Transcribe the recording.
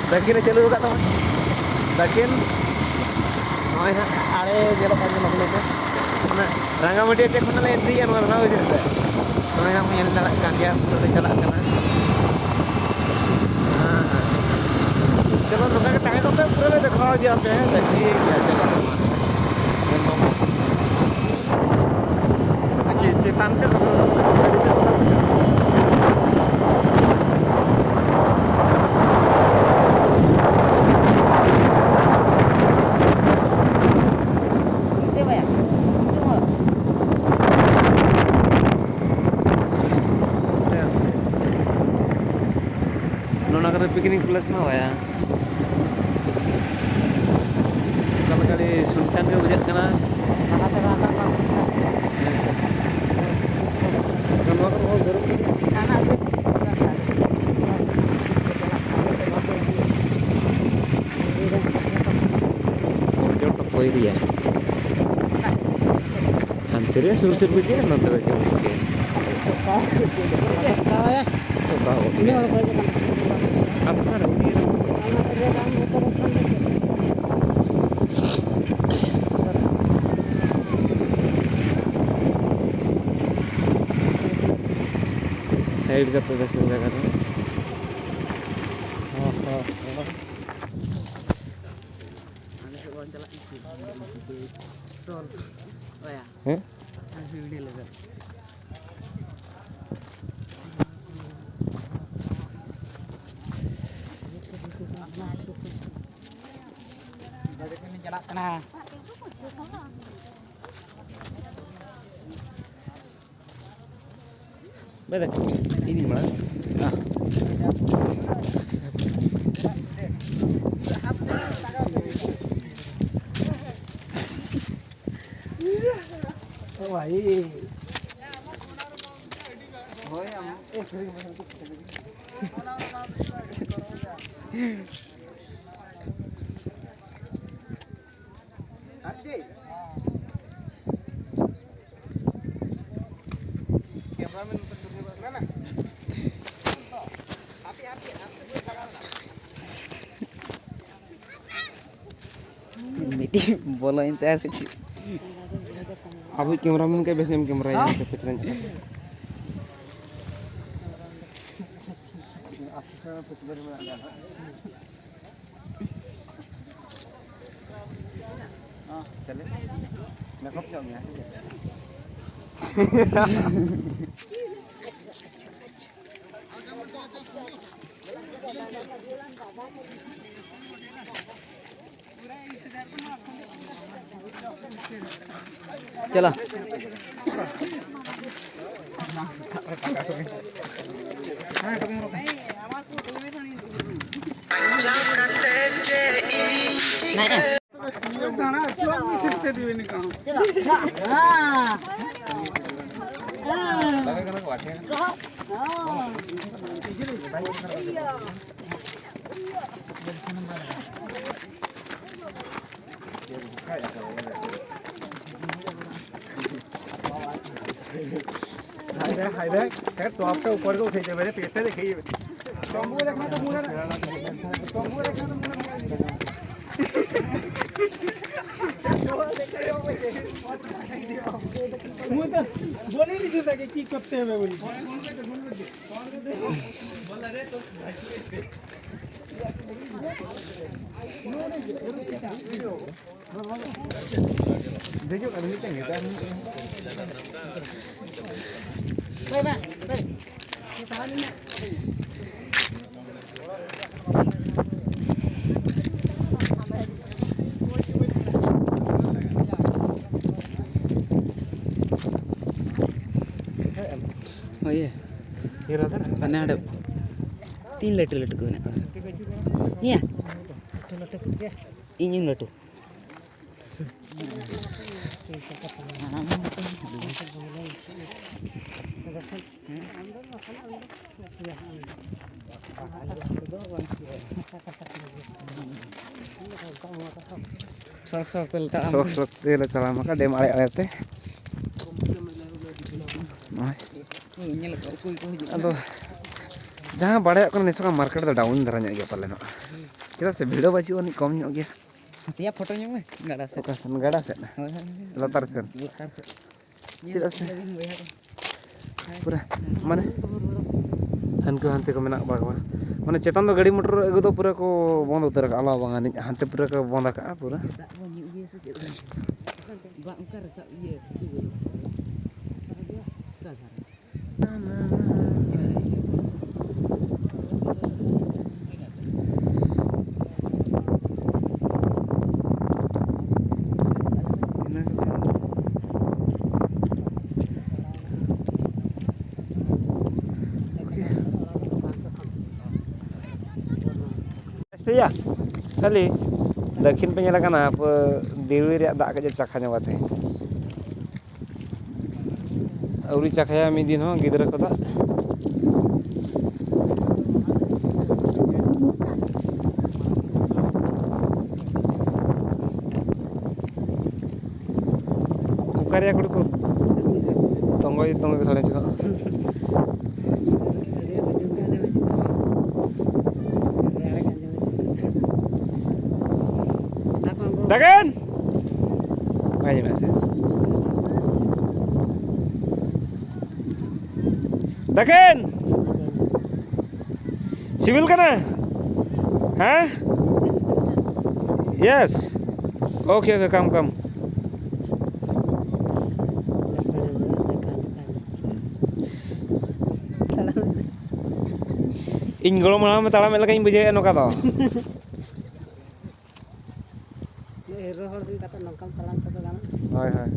Dakin चालू kat teman. Dakin noy na are jelo kan magno ko. Na Rangamati te khona le entry an warna ho jeta. Noy na mel na kan dia pura chala kana. चलो रुका के time पे पूरे में दिखाओ जी आप हैं सही है चलो ओके चेतन के पिकनिक प्लेस में होया kalau kali sunsan ke bujat kana kalau mau baru anak जो तो कोई दिया अंतरे सुर बिके ना तो जो उसके तो बाहो ini apa kan ini side का प्रदर्शन जगह है हैं चला कना बेटा ini mana wah ini oh ya bola intens abu kameramen kayak biasanya kamera yang kepikiran चले मैं कब जाऊंगा चला हाय देख खैर तो आपसे ऊपर को उठे मेरे पेट से देखिए टॉम्बू देखना तो पूरा टॉम्बू देखना तो पूरा तो बोले नहीं देता कि की करते हैं मैं बोली बोल रहे तो देखियो कर लेते हैं बाय ये पानी में oh iya cerita mana ada 3 liter gue nak iya ini liter sok teh letak maka dem ale teh aduh jangan pada kan nesokan market dah down darahnya ya paling Kita se video baju ni kom nyok gya. Tiap fotonya mah enggak ada set. Okasan gada set. Latar set. Tidak se. Pura mana? Hante ko menak ba. Mane chetan do gadi motor egu do pura ko bond utar ka ala bang ani hante pura ko bond ka pura. Ya, kali dakin penyalakan apa diwi riak dak kerja cakanya wate. Auri cakaya midin ho gidra ko dak. Ukarya kudu tonggoy khale chaka. Dagan! Ayo nasi. Dagan! Civil kana? Hah? Yes. Okay, come. Ing kalau malam talam elak ing bujaya no kato. Rohor di kata nongkam talam kata kan. Hai.